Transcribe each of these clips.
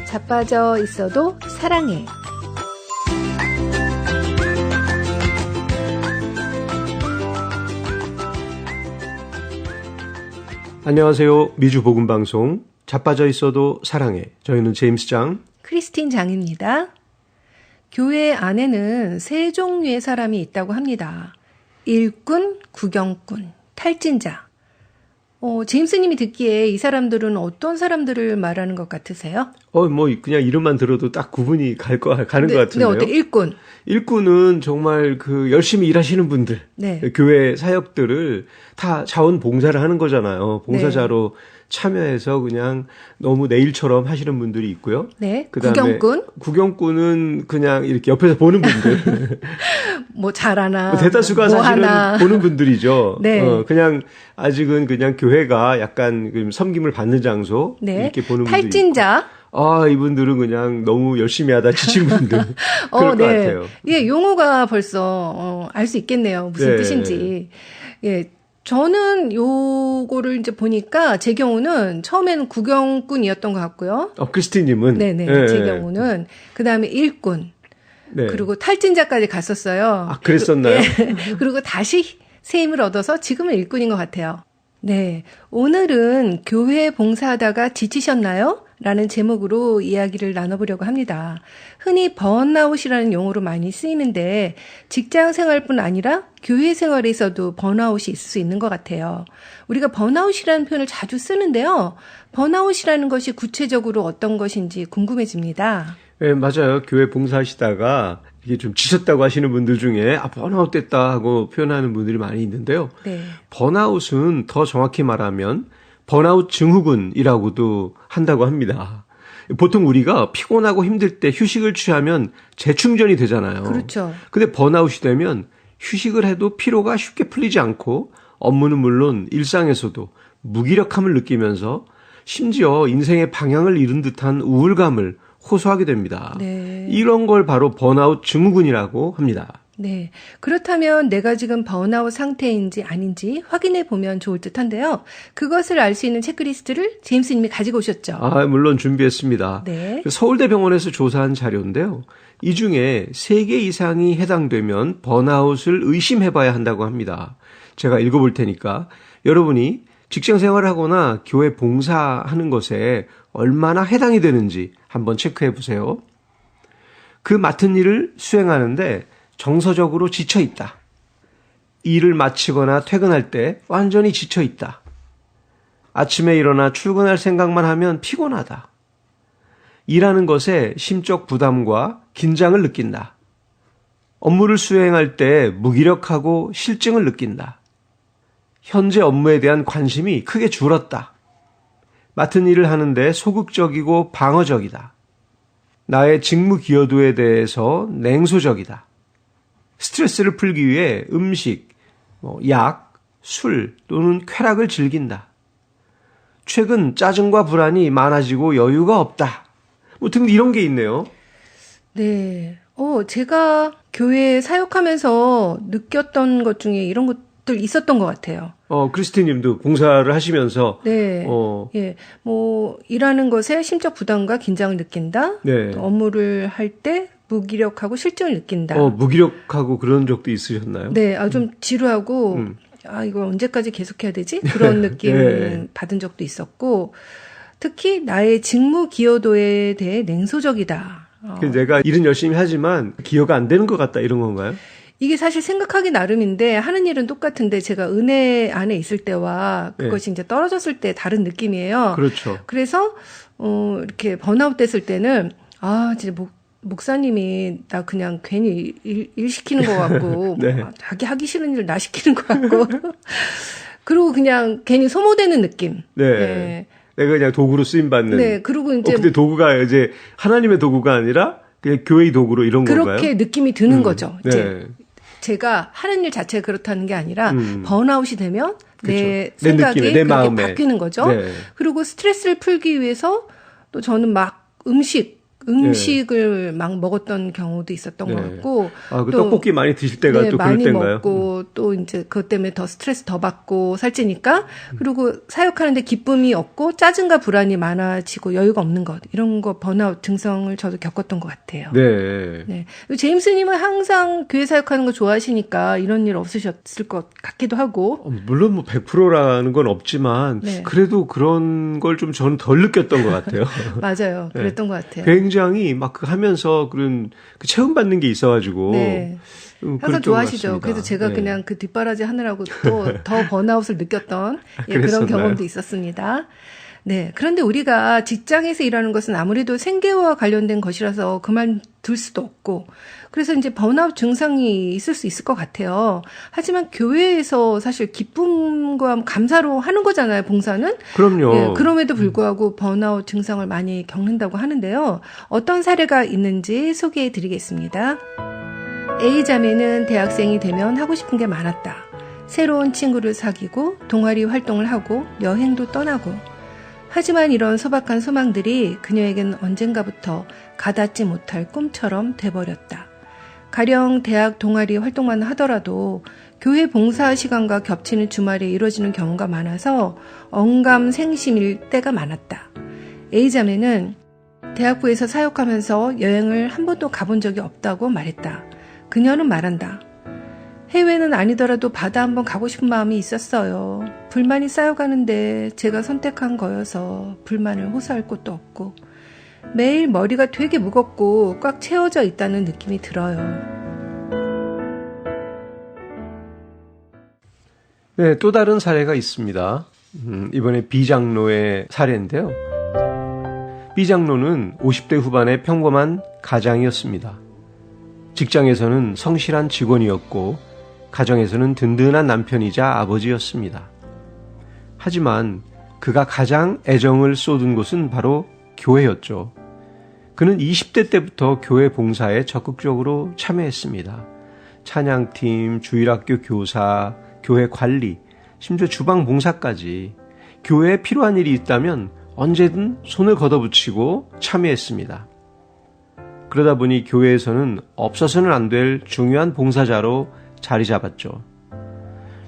자빠져 있어도 사랑해. 안녕하세요. 미주 복음방송 자빠져 있어도 사랑해. 저희는 제임스 장, 크리스틴 장입니다. 교회 안에는 세 종류의 사람이 있다고 합니다. 일꾼, 구경꾼, 탈진자. 제임스님이 듣기에 이 사람들은 어떤 사람들을 말하는 것 같으세요? 그냥 이름만 들어도 딱 구분이 가는 것 같은데요. 네, 어때? 일꾼. 일꾼은 정말 열심히 일하시는 분들, 네. 교회 사역들을 다 자원봉사를 하는 거잖아요. 봉사자로 참여해서 그냥 너무 내 일처럼 하시는 분들이 있고요. 네. 그다음에 구경꾼은 그냥 이렇게 옆에서 보는 분들. 뭐 잘하나. 대다수가 뭐 사실은 하나. 보는 분들이죠. 네. 그냥 아직은 그냥 교회가 약간 섬김을 받는 장소. 네. 이렇게 보는 분들이 탈진자. 이분들은 그냥 너무 열심히 하다 지친 분들. 그럴 것 같아요. 예, 용어가 벌써, 알 수 있겠네요. 무슨 뜻인지. 예. 저는 요거를 이제 보니까 제 경우는 처음에는 구경꾼이었던 것 같고요. 크리스티님은? 네네. 제 경우는. 그 다음에 일꾼. 네. 그리고 탈진자까지 갔었어요. 그랬었나요? 그리고 다시 새 힘을 얻어서 지금은 일꾼인 것 같아요. 네. 오늘은 교회 봉사하다가 지치셨나요? 라는 제목으로 이야기를 나눠보려고 합니다. 흔히 번아웃이라는 용어로 많이 쓰이는데 직장 생활뿐 아니라 교회 생활에서도 번아웃이 있을 수 있는 것 같아요. 우리가 번아웃이라는 표현을 자주 쓰는데요. 번아웃이라는 것이 구체적으로 어떤 것인지 궁금해집니다. 네, 맞아요. 교회 봉사하시다가 이게 좀 지쳤다고 하시는 분들 중에 번아웃 됐다 하고 표현하는 분들이 많이 있는데요. 네. 번아웃은 더 정확히 말하면 번아웃 증후군이라고도 한다고 합니다. 보통 우리가 피곤하고 힘들 때 휴식을 취하면 재충전이 되잖아요. 그렇죠. 근데 번아웃이 되면 휴식을 해도 피로가 쉽게 풀리지 않고 업무는 물론 일상에서도 무기력함을 느끼면서 심지어 인생의 방향을 잃은 듯한 우울감을 호소하게 됩니다. 네. 이런 걸 바로 번아웃 증후군이라고 합니다. 네. 그렇다면 내가 지금 번아웃 상태인지 아닌지 확인해 보면 좋을 듯한데요. 그것을 알 수 있는 체크리스트를 제임스 님이 가지고 오셨죠? 물론 준비했습니다. 네. 서울대병원에서 조사한 자료인데요. 이 중에 3개 이상이 해당되면 번아웃을 의심해 봐야 한다고 합니다. 제가 읽어볼 테니까 여러분이 직장 생활을 하거나 교회 봉사하는 것에 얼마나 해당이 되는지 한번 체크해 보세요. 그 맡은 일을 수행하는데 정서적으로 지쳐 있다. 일을 마치거나 퇴근할 때 완전히 지쳐 있다. 아침에 일어나 출근할 생각만 하면 피곤하다. 일하는 것에 심적 부담과 긴장을 느낀다. 업무를 수행할 때 무기력하고 실증을 느낀다. 현재 업무에 대한 관심이 크게 줄었다. 맡은 일을 하는데 소극적이고 방어적이다. 나의 직무 기여도에 대해서 냉소적이다. 스트레스를 풀기 위해 음식, 약, 술 또는 쾌락을 즐긴다. 최근 짜증과 불안이 많아지고 여유가 없다. 등 이런 게 있네요. 네. 제가 교회 사역하면서 느꼈던 것 중에 이런 것들 있었던 것 같아요. 크리스틴 님도 봉사를 하시면서. 네. 예. 일하는 것에 심적 부담과 긴장을 느낀다. 네. 또 업무를 할 때 무기력하고 실증을 느낀다. 무기력하고 그런 적도 있으셨나요? 네. 좀 지루하고, 이거 언제까지 계속해야 되지? 그런 느낌 네. 받은 적도 있었고, 특히 나의 직무 기여도에 대해 냉소적이다. 내가 일은 열심히 하지만 기여가 안 되는 것 같다 이런 건가요? 이게 사실 생각하기 나름인데 하는 일은 똑같은데 제가 은혜 안에 있을 때와 그것이 이제 떨어졌을 때 다른 느낌이에요. 그렇죠. 그래서 이렇게 번아웃 됐을 때는 진짜 목사님이 나 그냥 괜히 일 시키는 것 같고 네. 자기 하기 싫은 일 나 시키는 것 같고 그리고 그냥 괜히 소모되는 느낌. 네. 내가 그냥 도구로 쓰임 받는. 네. 그리고 이제 근데 도구가 이제 하나님의 도구가 아니라 그냥 교회의 도구로 이런 건가요? 그렇게 느낌이 드는 거죠. 네. 이제 제가 하는 일 자체가 그렇다는 게 아니라 번아웃이 되면 내 그쵸. 생각이 내 마음에. 바뀌는 거죠. 네. 그리고 스트레스를 풀기 위해서 또 저는 막 음식 음식을 막 먹었던 경우도 있었던 네. 것 같고. 그 또 떡볶이 많이 드실 때가 네, 또 그럴 많이 때인가요? 먹고 또 이제 그것 때문에 더 스트레스 더 받고 살찌니까 그리고 사역하는데 기쁨이 없고 짜증과 불안이 많아지고 여유가 없는 것 이런 거 번아웃 증상을 저도 겪었던 것 같아요. 네. 네. 제임스님은 항상 교회 사역하는 거 좋아하시니까 이런 일 없으셨을 것 같기도 하고. 물론 뭐 100%라는 건 없지만 네. 그래도 그런 걸 좀 저는 덜 느꼈던 것 같아요. 맞아요. 네. 그랬던 것 같아요. 굉장히 막 그 하면서 그런 그 체험 받는 게 있어가지고 네. 항상 그랬던 것 좋아하시죠. 같습니다. 그래서 제가 네. 그냥 그 뒷바라지 하느라고 또 더 번아웃을 느꼈던 그런 그랬었나요? 경험도 있었습니다. 네. 그런데 우리가 직장에서 일하는 것은 아무래도 생계와 관련된 것이라서 그만둘 수도 없고, 그래서 이제 번아웃 증상이 있을 수 있을 것 같아요. 하지만 교회에서 사실 기쁨과 감사로 하는 거잖아요, 봉사는. 그럼요. 예, 그럼에도 불구하고 번아웃 증상을 많이 겪는다고 하는데요. 어떤 사례가 있는지 소개해 드리겠습니다. A자매는 대학생이 되면 하고 싶은 게 많았다. 새로운 친구를 사귀고 동아리 활동을 하고 여행도 떠나고. 하지만 이런 소박한 소망들이 그녀에겐 언젠가부터 가닿지 못할 꿈처럼 돼버렸다. 가령 대학 동아리 활동만 하더라도 교회 봉사 시간과 겹치는 주말에 이루어지는 경우가 많아서 언감생심일 때가 많았다. A자매는 대학부에서 사역하면서 여행을 한 번도 가본 적이 없다고 말했다. 그녀는 말한다. 해외는 아니더라도 바다 한번 가고 싶은 마음이 있었어요. 불만이 쌓여가는데 제가 선택한 거여서 불만을 호소할 곳도 없고 매일 머리가 되게 무겁고 꽉 채워져 있다는 느낌이 들어요. 네, 또 다른 사례가 있습니다. 이번에 B장로의 사례인데요. B장로는 50대 후반의 평범한 가장이었습니다. 직장에서는 성실한 직원이었고 가정에서는 든든한 남편이자 아버지였습니다. 하지만 그가 가장 애정을 쏟은 곳은 바로 교회였죠. 그는 20대 때부터 교회 봉사에 적극적으로 참여했습니다. 찬양팀, 주일학교 교사, 교회 관리, 심지어 주방 봉사까지 교회에 필요한 일이 있다면 언제든 손을 걷어붙이고 참여했습니다. 그러다 보니 교회에서는 없어서는 안 될 중요한 봉사자로 자리 잡았죠.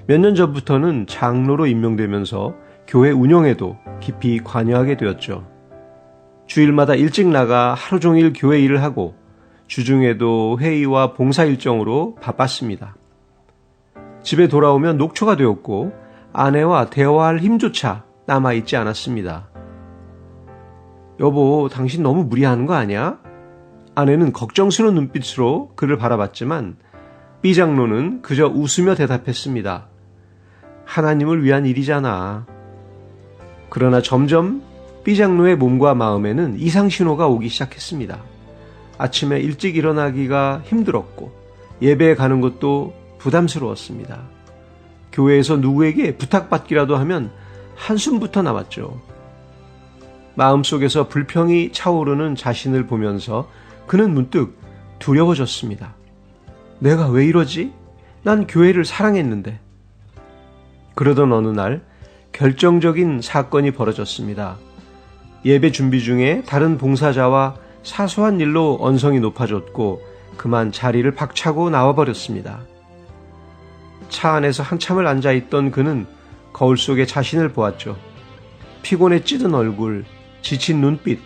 몇 년 전부터는 장로로 임명되면서 교회 운영에도 깊이 관여하게 되었죠. 주일마다 일찍 나가 하루 종일 교회 일을 하고 주중에도 회의와 봉사 일정으로 바빴습니다. 집에 돌아오면 녹초가 되었고 아내와 대화할 힘조차 남아있지 않았습니다. 여보, 당신 너무 무리하는 거 아니야? 아내는 걱정스러운 눈빛으로 그를 바라봤지만 B장로는 그저 웃으며 대답했습니다. 하나님을 위한 일이잖아. 그러나 점점 B장로의 몸과 마음에는 이상 신호가 오기 시작했습니다. 아침에 일찍 일어나기가 힘들었고 예배에 가는 것도 부담스러웠습니다. 교회에서 누구에게 부탁받기라도 하면 한숨부터 나왔죠. 마음속에서 불평이 차오르는 자신을 보면서 그는 문득 두려워졌습니다. 내가 왜 이러지? 난 교회를 사랑했는데. 그러던 어느 날 결정적인 사건이 벌어졌습니다. 예배 준비 중에 다른 봉사자와 사소한 일로 언성이 높아졌고 그만 자리를 박차고 나와버렸습니다. 차 안에서 한참을 앉아있던 그는 거울 속에 자신을 보았죠. 피곤에 찌든 얼굴, 지친 눈빛,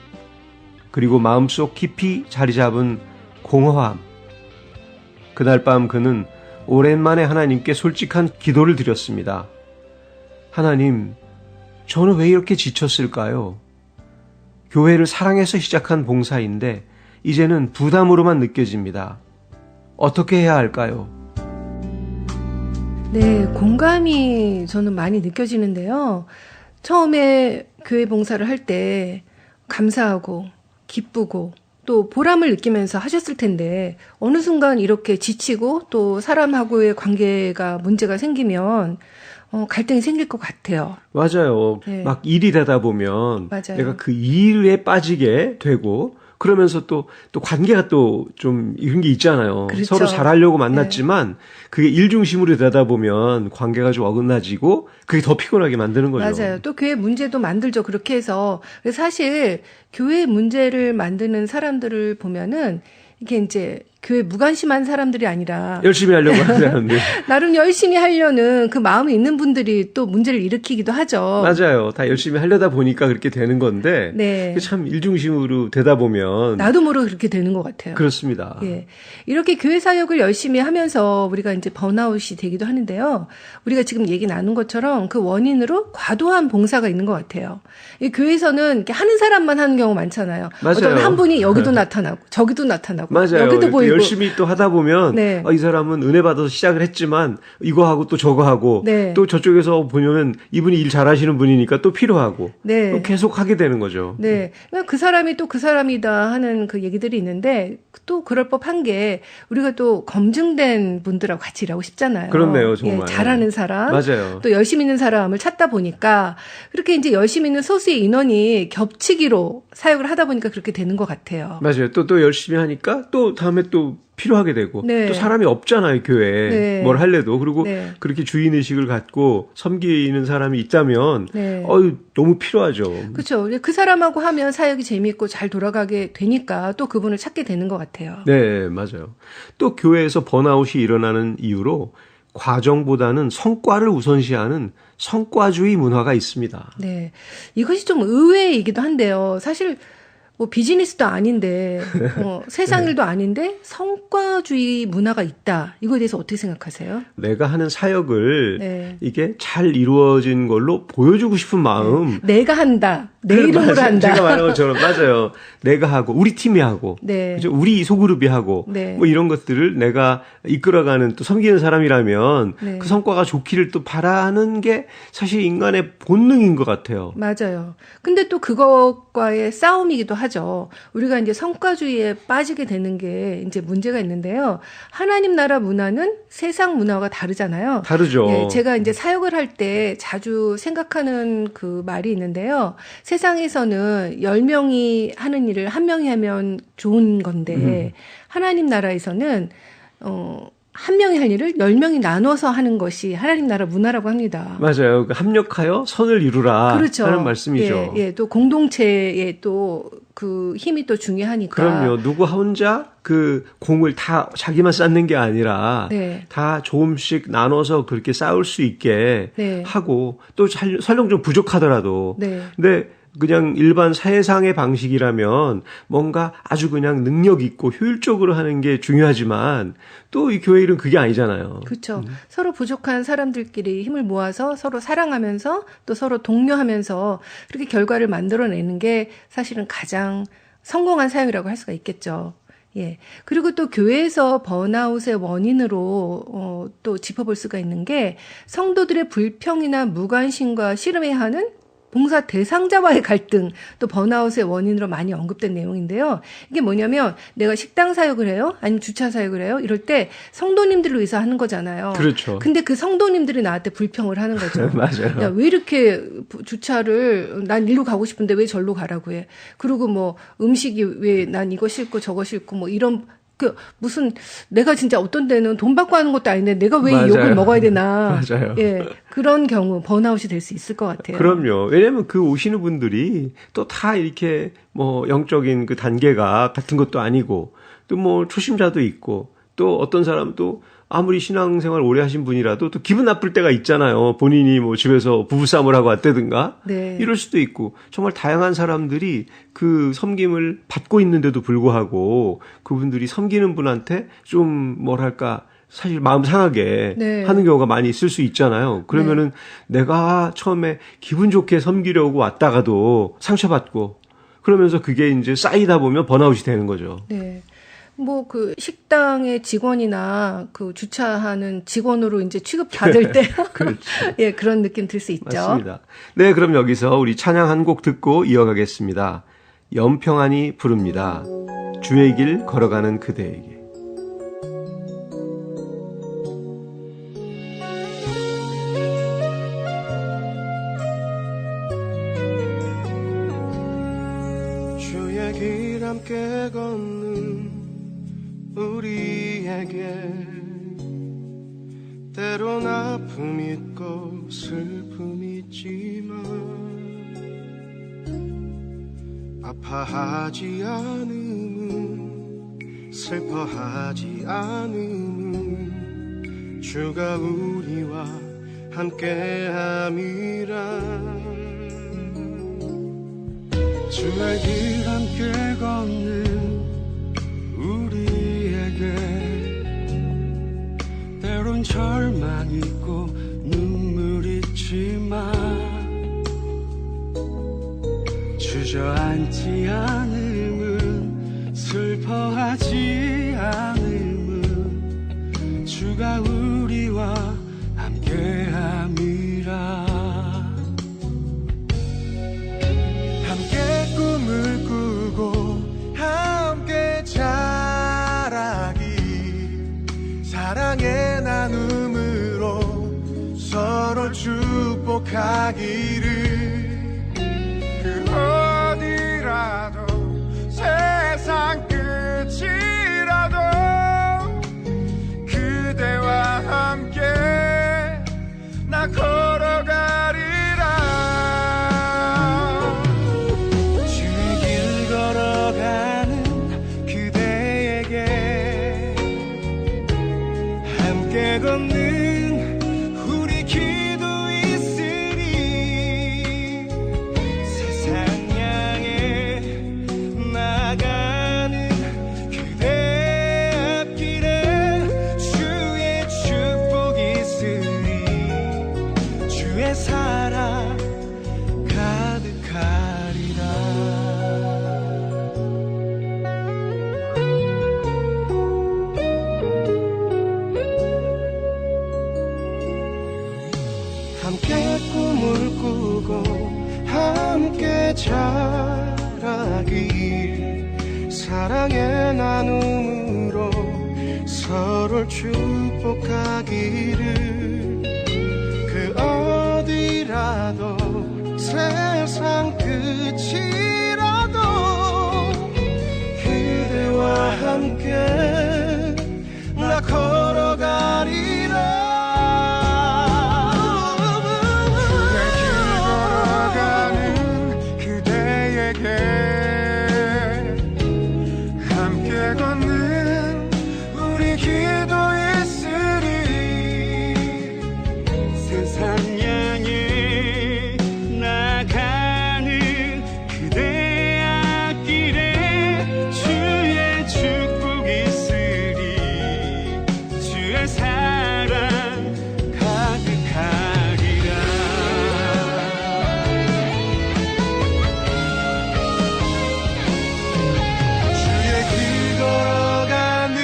그리고 마음속 깊이 자리 잡은 공허함. 그날 밤 그는 오랜만에 하나님께 솔직한 기도를 드렸습니다. 하나님, 저는 왜 이렇게 지쳤을까요? 교회를 사랑해서 시작한 봉사인데 이제는 부담으로만 느껴집니다. 어떻게 해야 할까요? 네, 공감이 저는 많이 느껴지는데요. 처음에 교회 봉사를 할 때 감사하고 기쁘고 또 보람을 느끼면서 하셨을 텐데 어느 순간 이렇게 지치고 또 사람하고의 관계가 문제가 생기면 갈등이 생길 것 같아요. 맞아요. 네. 막 일이 되다 보면 맞아요. 내가 그 일에 빠지게 되고 그러면서 또 관계가 또 좀 이런 게 있잖아요. 그렇죠. 서로 잘하려고 만났지만 그게 일 중심으로 되다 보면 관계가 좀 어긋나지고 그게 더 피곤하게 만드는 거죠. 맞아요. 또 교회 문제도 만들죠. 그렇게 해서. 그래서 사실 교회 문제를 만드는 사람들을 보면은 이게 이제 교회 무관심한 사람들이 아니라 열심히 하려고 하는데. 나름 열심히 하려는 그 마음이 있는 분들이 또 문제를 일으키기도 하죠. 맞아요. 다 열심히 하려다 보니까 그렇게 되는 건데 네. 참 일중심으로 되다 보면 나도 모르게 그렇게 되는 것 같아요. 그렇습니다. 예. 이렇게 교회 사역을 열심히 하면서 우리가 이제 번아웃이 되기도 하는데요. 우리가 지금 얘기 나눈 것처럼 그 원인으로 과도한 봉사가 있는 것 같아요. 이 교회에서는 이렇게 하는 사람만 하는 경우 많잖아요. 맞아요. 어떤 한 분이 여기도 나타나고 저기도 나타나고 맞아요. 여기도 이렇게 보이고 열심히 또 하다 보면 네. 이 사람은 은혜 받아서 시작을 했지만 이거 하고 또 저거 하고 네. 또 저쪽에서 보면 이분이 일 잘하시는 분이니까 또 필요하고 네. 또 계속 하게 되는 거죠. 네. 그러니까 그 사람이 또 그 사람이다 하는 그 얘기들이 있는데 또 그럴 법한 게 우리가 또 검증된 분들하고 같이 일하고 싶잖아요. 그렇네요, 정말. 예, 잘하는 사람. 맞아요. 또 열심히 있는 사람을 찾다 보니까 그렇게 이제 열심히 있는 소수의 인원이 겹치기로 사역을 하다 보니까 그렇게 되는 것 같아요. 맞아요. 또 열심히 하니까 또 다음에 또 필요하게 되고 네. 또 사람이 없잖아요, 교회에. 네. 뭘 할래도. 그리고 네. 그렇게 주인의식을 갖고 섬기는 사람이 있다면 네. 너무 필요하죠. 그렇죠. 그 사람하고 하면 사역이 재미있고 잘 돌아가게 되니까 또 그분을 찾게 되는 것 같아요. 네, 맞아요. 또 교회에서 번아웃이 일어나는 이유로 과정보다는 성과를 우선시하는 성과주의 문화가 있습니다. 네. 이것이 좀 의외이기도 한데요. 사실 뭐 비즈니스도 아닌데 세상 일도 아닌데 성과주의 문화가 있다. 이거에 대해서 어떻게 생각하세요? 내가 하는 사역을 네. 이게 잘 이루어진 걸로 보여주고 싶은 마음. 내가 한다. 내 이름으로 맞아요. 한다. 제가 말한 것처럼 맞아요. 내가 하고 우리 팀이 하고 네. 그죠? 우리 소그룹이 하고 네. 뭐 이런 것들을 내가 이끌어가는 또 섬기는 사람이라면 네. 그 성과가 좋기를 또 바라는 게 사실 인간의 본능인 것 같아요. 맞아요. 근데 또 그것과의 싸움이기도 하죠. 우리가 이제 성과주의에 빠지게 되는 게 이제 문제가 있는데요. 하나님 나라 문화는 세상 문화가 다르잖아요. 다르죠. 예, 제가 이제 사역을 할 때 자주 생각하는 그 말이 있는데요. 세상에서는 10명이 하는 일을 1명이 하면 좋은 건데 하나님 나라에서는 한 명이 할 일을 10명이 나눠서 하는 것이 하나님 나라 문화라고 합니다. 맞아요. 합력하여 선을 이루라 그렇죠. 하는 말씀이죠. 예, 또 공동체의 또 그 힘이 또 중요하니까. 그럼요. 누구 혼자 그 공을 다 자기만 쌓는 게 아니라 네. 다 조금씩 나눠서 그렇게 쌓을 수 있게 네. 하고 또 설령 좀 부족하더라도 네. 근데 그냥 일반 사회상의 방식이라면 뭔가 아주 그냥 능력 있고 효율적으로 하는 게 중요하지만 또 이 교회 일은 그게 아니잖아요. 그렇죠. 서로 부족한 사람들끼리 힘을 모아서 서로 사랑하면서 또 서로 독려하면서 그렇게 결과를 만들어내는 게 사실은 가장 성공한 사역이라고 할 수가 있겠죠. 예. 그리고 또 교회에서 번아웃의 원인으로 또 짚어볼 수가 있는 게 성도들의 불평이나 무관심과 씨름해하는 봉사 대상자와의 갈등, 또 번아웃의 원인으로 많이 언급된 내용인데요. 이게 뭐냐면 내가 식당 사역을 해요? 아니면 주차 사역을 해요? 이럴 때 성도님들을 위해서 하는 거잖아요. 그렇죠. 근데 그 성도님들이 나한테 불평을 하는 거죠. 맞아요. 야, 왜 이렇게 주차를 난 일로 가고 싶은데 왜 절로 가라고 해? 그리고 뭐 음식이 왜 난 이거 싫고 저거 싫고 뭐 이런 무슨 내가 진짜 어떤 데는 돈 받고 하는 것도 아닌데 내가 왜 이 맞아요. 욕을 먹어야 되나? 맞아요. 예, 그런 경우 번아웃이 될 수 있을 것 같아요. 그럼요. 왜냐하면 그 오시는 분들이 또 다 이렇게 뭐 영적인 그 단계가 같은 것도 아니고 또 뭐 초심자도 있고 또 어떤 사람도 아무리 신앙생활 오래 하신 분이라도 또 기분 나쁠 때가 있잖아요. 본인이 뭐 집에서 부부싸움을 하고 왔다든가 네. 이럴 수도 있고 정말 다양한 사람들이 그 섬김을 받고 있는데도 불구하고 그분들이 섬기는 분한테 좀 뭐랄까 사실 마음 상하게 네. 하는 경우가 많이 있을 수 있잖아요. 그러면은 내가 처음에 기분 좋게 섬기려고 왔다가도 상처받고 그러면서 그게 이제 쌓이다 보면 번아웃이 되는 거죠. 네. 뭐 그 식당의 직원이나 그 주차하는 직원으로 이제 취급받을 때 그렇죠. 예, 그런 느낌 들 수 있죠. 맞습니다. 네, 그럼 여기서 우리 찬양 한 곡 듣고 이어가겠습니다. 연평안이 부릅니다. 주의 길 걸어가는 그대에게. 주의 길 함께 걷는 우리에게 때론 아픔 있고 슬픔 있지만 아파하지 않음은 슬퍼하지 않음은 주가 우리와 함께함이라 주의 길 함께 걷는 우리에게 때론 절망 있고 눈물 있지만 주저앉지 않음은 슬퍼하지 않음은 주가 우리와 함께함이라 함께 꿈을 꾸고 함께 자라기 사랑의 나눔으로 서로 축복하기를 그 어디라도 세상 끝이라도 그대와 함께 나 걸어가리라 주의 길 걸어가는 그대에게 함께 걷는 우리 기도 있으리 세상 향해 나가는 그대 앞길에 주의 축복 있으리 주의 사랑 가득하리라 함께 꿈을 꾸고 함께 자라길 사랑의 나눔으로 서로를 축복하기를 그 어디라도 세상 끝이라도 그대와 함께 나 걸어가리라 주의 길 걸어가는 그대에게 함께 걷는 우리 기도 있으리 세상 향해 나가는 그대 앞길에 주의 축복 있으리 주의 사랑 가득하리라 주의 길 걸어가는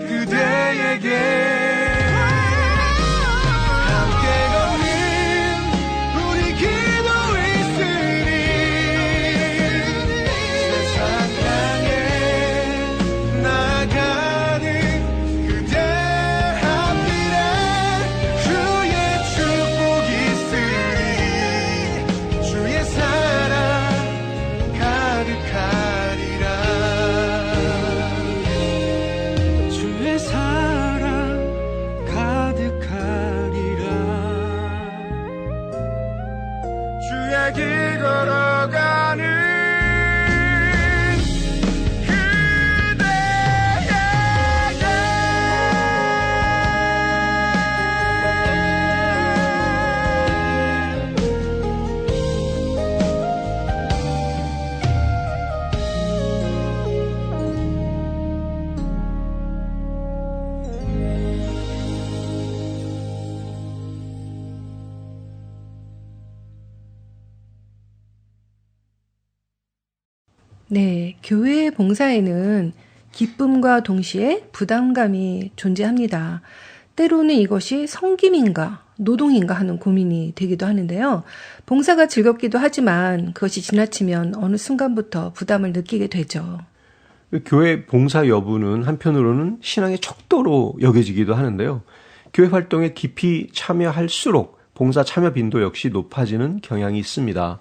그대에게 함께 걷는 우리 기도 있으리 세상 향해 나가는 그대 앞길에 주의 축복 있으리 주의 사랑 가득하리라 주의 사랑 가득하리라 주의 길 걸어가는 네, 교회 봉사에는 기쁨과 동시에 부담감이 존재합니다. 때로는 이것이 성김인가 노동인가 하는 고민이 되기도 하는데요. 봉사가 즐겁기도 하지만 그것이 지나치면 어느 순간부터 부담을 느끼게 되죠. 교회 봉사 여부는 한편으로는 신앙의 척도로 여겨지기도 하는데요. 교회 활동에 깊이 참여할수록 봉사 참여 빈도 역시 높아지는 경향이 있습니다.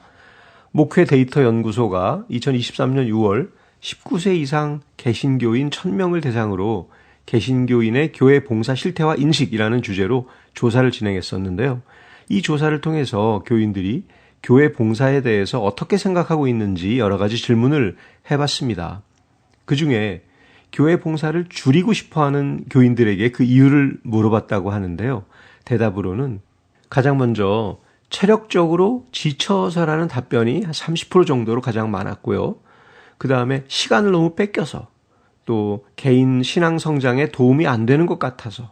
목회 데이터 연구소가 2023년 6월 19세 이상 개신교인 1000명을 대상으로 개신교인의 교회 봉사 실태와 인식이라는 주제로 조사를 진행했었는데요. 이 조사를 통해서 교인들이 교회 봉사에 대해서 어떻게 생각하고 있는지 여러 가지 질문을 해봤습니다. 그중에 교회 봉사를 줄이고 싶어하는 교인들에게 그 이유를 물어봤다고 하는데요. 대답으로는 가장 먼저 체력적으로 지쳐서라는 답변이 한 30% 정도로 가장 많았고요. 그 다음에 시간을 너무 뺏겨서, 또 개인 신앙 성장에 도움이 안 되는 것 같아서,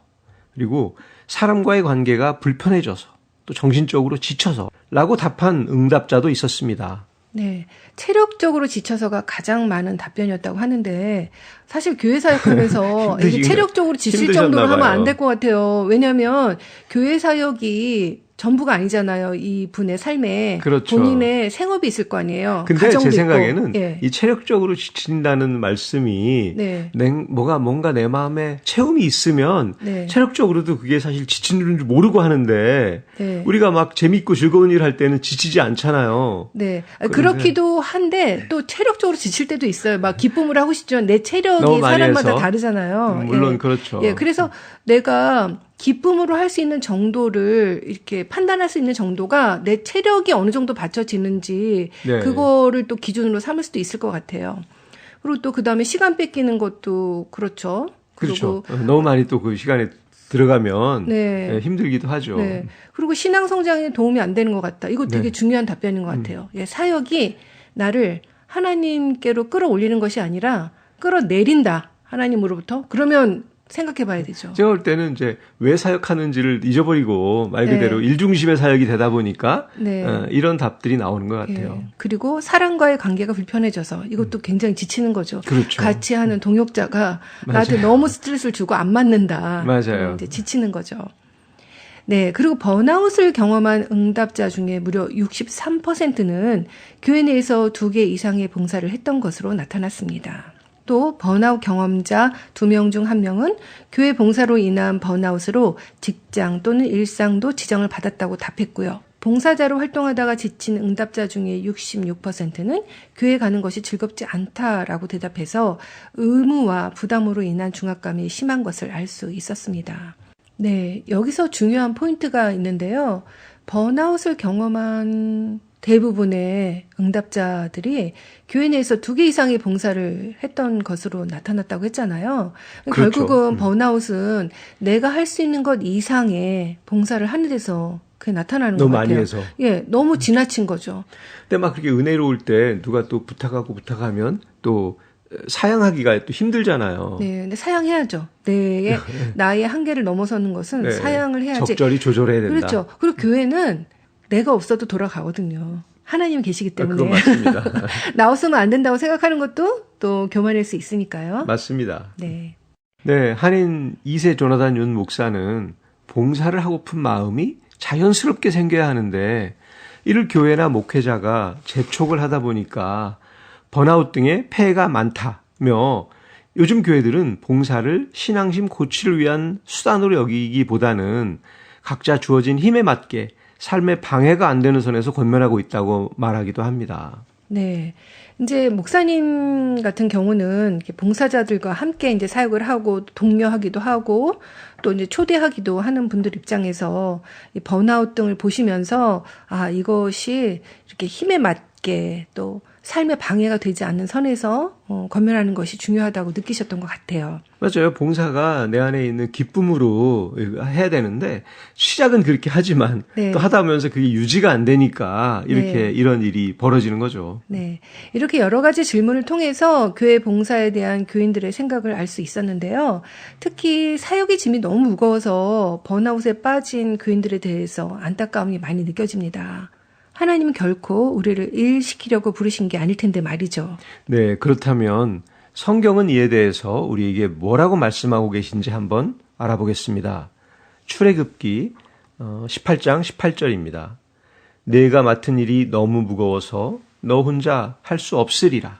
그리고 사람과의 관계가 불편해져서, 또 정신적으로 지쳐서 라고 답한 응답자도 있었습니다. 네, 체력적으로 지쳐서가 가장 많은 답변이었다고 하는데 사실 교회 사역하면서 이게 체력적으로 지칠 정도로 하면 안 될 것 같아요. 왜냐하면 교회 사역이 전부가 아니잖아요. 이 분의 삶에 그렇죠. 본인의 생업이 있을 거 아니에요. 근데 제 가정도 생각에는 있고. 예. 이 체력적으로 지친다는 말씀이 네. 뭔가 내 마음에 체험이 있으면 네. 체력적으로도 그게 사실 지치는 줄 모르고 하는데 네. 우리가 막 재밌고 즐거운 일 할 때는 지치지 않잖아요. 네. 그런데- 그렇기도 한데 또 체력적으로 지칠 때도 있어요. 막 기쁨을 하고 싶죠. 내 체력이 너무 많이 사람마다 해서. 다르잖아요. 물론 예. 그렇죠. 예. 그래서 내가 기쁨으로 할 수 있는 정도를 이렇게 판단할 수 있는 정도가 내 체력이 어느 정도 받쳐지는지 네. 그거를 또 기준으로 삼을 수도 있을 것 같아요. 그리고 또 그다음에 시간 뺏기는 것도 그렇죠. 그렇죠. 그리고 너무 많이 또 그 시간에 들어가면 네. 예, 힘들기도 하죠. 네. 그리고 신앙 성장에 도움이 안 되는 것 같다. 이거 되게 네. 중요한 답변인 것 같아요. 예, 사역이 나를 하나님께로 끌어올리는 것이 아니라 끌어내린다. 하나님으로부터. 그러면 생각해 봐야 되죠. 제가 볼 때는 이제 왜 사역하는지를 잊어버리고 말 그대로 네. 일중심의 사역이 되다 보니까 네. 이런 답들이 나오는 것 같아요. 예. 그리고 사람과의 관계가 불편해져서 이것도 굉장히 지치는 거죠. 그렇죠. 같이 하는 동역자가 맞아요. 나한테 너무 스트레스를 주고 안 맞는다. 맞아요. 그러면 이제 지치는 거죠. 네. 그리고 번아웃을 경험한 응답자 중에 무려 63%는 교회 내에서 2개 이상의 봉사를 했던 것으로 나타났습니다. 또 번아웃 경험자 2명 중 1명은 교회 봉사로 인한 번아웃으로 직장 또는 일상도 지정을 받았다고 답했고요. 봉사자로 활동하다가 지친 응답자 중에 66%는 교회 가는 것이 즐겁지 않다라고 대답해서 의무와 부담으로 인한 중압감이 심한 것을 알 수 있었습니다. 네, 여기서 중요한 포인트가 있는데요. 번아웃을 경험한 대부분의 응답자들이 교회 내에서 2개 이상의 봉사를 했던 것으로 나타났다고 했잖아요. 그렇죠. 결국은 번아웃은 내가 할 수 있는 것 이상의 봉사를 하는 데서 그게 나타나는 것 너무 같아요. 많이 해서. 예, 너무 지나친 거죠. 근데 막 그렇게 은혜로울 때 누가 또 부탁하면 또 사양하기가 또 힘들잖아요. 네, 근데 사양해야죠. 나의 한계를 넘어서는 것은 네. 사양을 해야지. 적절히 조절해야 된다. 그렇죠. 그리고 교회는 내가 없어도 돌아가거든요. 하나님 계시기 때문에. 그건 맞습니다. 나 없으면 안 된다고 생각하는 것도 또 교만일 수 있으니까요. 맞습니다. 네. 네, 한인 2세 조나단 윤 목사는 봉사를 하고픈 마음이 자연스럽게 생겨야 하는데 이를 교회나 목회자가 재촉을 하다 보니까 번아웃 등의 폐해가 많다며 요즘 교회들은 봉사를 신앙심 고취를 위한 수단으로 여기기보다는 각자 주어진 힘에 맞게 삶에 방해가 안 되는 선에서 권면하고 있다고 말하기도 합니다. 네. 이제 목사님 같은 경우는 이렇게 봉사자들과 함께 이제 사역을 하고 독려하기도 하고 또 이제 초대하기도 하는 분들 입장에서 이 번아웃 등을 보시면서 아, 이것이 이렇게 힘에 맞게 또 삶에 방해가 되지 않는 선에서 권면하는 것이 중요하다고 느끼셨던 것 같아요. 맞아요. 봉사가 내 안에 있는 기쁨으로 해야 되는데 시작은 그렇게 하지만 네. 또 하다 보면서 그게 유지가 안 되니까 이렇게 네. 이런 일이 벌어지는 거죠. 네. 이렇게 여러 가지 질문을 통해서 교회 봉사에 대한 교인들의 생각을 알 수 있었는데요. 특히 사역의 짐이 너무 무거워서 번아웃에 빠진 교인들에 대해서 안타까움이 많이 느껴집니다. 하나님은 결코 우리를 일시키려고 부르신 게 아닐 텐데 말이죠. 네, 그렇다면 성경은 이에 대해서 우리에게 뭐라고 말씀하고 계신지 한번 알아보겠습니다. 출애굽기 18장 18절입니다. 내가 맡은 일이 너무 무거워서 너 혼자 할 수 없으리라.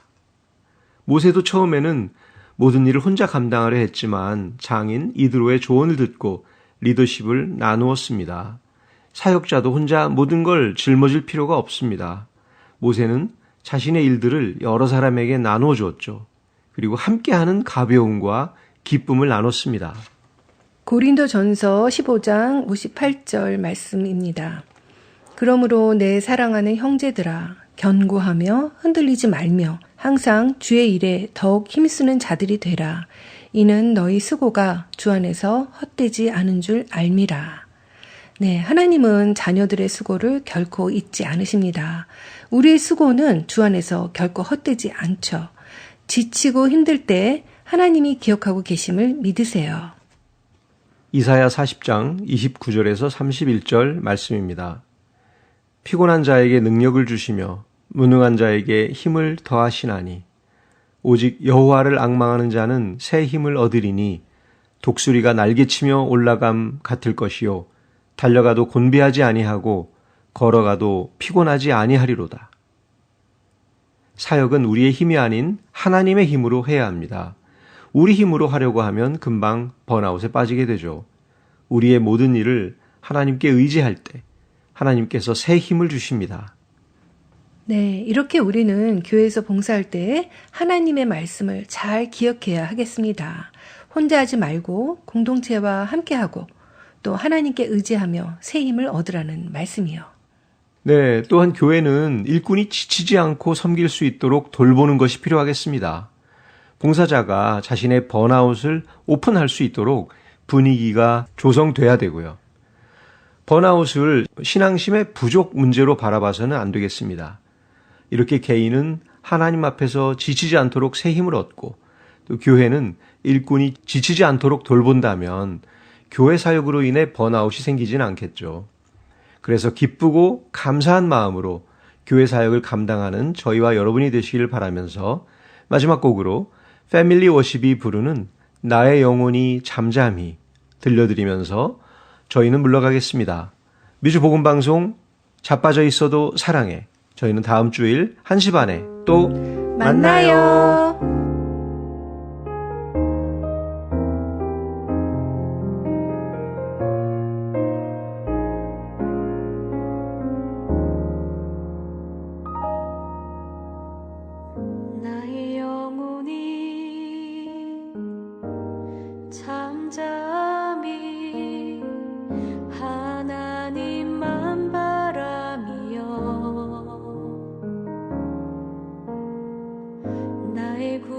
모세도 처음에는 모든 일을 혼자 감당하려 했지만 장인 이드로의 조언을 듣고 리더십을 나누었습니다. 사역자도 혼자 모든 걸 짊어질 필요가 없습니다. 모세는 자신의 일들을 여러 사람에게 나누어 주었죠. 그리고 함께하는 가벼움과 기쁨을 나눴습니다. 고린도전서 15장 58절 말씀입니다. 그러므로 내 사랑하는 형제들아 견고하며 흔들리지 말며 항상 주의 일에 더욱 힘쓰는 자들이 되라. 이는 너희 수고가 주 안에서 헛되지 않은 줄 알미라. 네, 하나님은 자녀들의 수고를 결코 잊지 않으십니다. 우리의 수고는 주 안에서 결코 헛되지 않죠. 지치고 힘들 때 하나님이 기억하고 계심을 믿으세요. 이사야 40장 29절에서 31절 말씀입니다. 피곤한 자에게 능력을 주시며 무능한 자에게 힘을 더하시나니 오직 여호와를 앙망하는 자는 새 힘을 얻으리니 독수리가 날개치며 올라감 같을 것이요 달려가도 곤비하지 아니하고 걸어가도 피곤하지 아니하리로다. 사역은 우리의 힘이 아닌 하나님의 힘으로 해야 합니다. 우리 힘으로 하려고 하면 금방 번아웃에 빠지게 되죠. 우리의 모든 일을 하나님께 의지할 때 하나님께서 새 힘을 주십니다. 네, 이렇게 우리는 교회에서 봉사할 때 하나님의 말씀을 잘 기억해야 하겠습니다. 혼자 하지 말고 공동체와 함께하고 또 하나님께 의지하며 새 힘을 얻으라는 말씀이요. 네, 또한 교회는 일꾼이 지치지 않고 섬길 수 있도록 돌보는 것이 필요하겠습니다. 봉사자가 자신의 번아웃을 오픈할 수 있도록 분위기가 조성돼야 되고요. 번아웃을 신앙심의 부족 문제로 바라봐서는 안 되겠습니다. 이렇게 개인은 하나님 앞에서 지치지 않도록 새 힘을 얻고 또 교회는 일꾼이 지치지 않도록 돌본다면 교회 사역으로 인해 번아웃이 생기지는 않겠죠. 그래서 기쁘고 감사한 마음으로 교회 사역을 감당하는 저희와 여러분이 되시길 바라면서 마지막 곡으로 패밀리 워십이 부르는 나의 영혼이 잠잠히 들려드리면서 저희는 물러가겠습니다. 미주 복음방송 자빠져 있어도 사랑해. 저희는 다음 주일 1시 반에 또 만나요. 나의 영혼이 잠잠히 하나님만 바라며 나의 구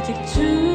오직 주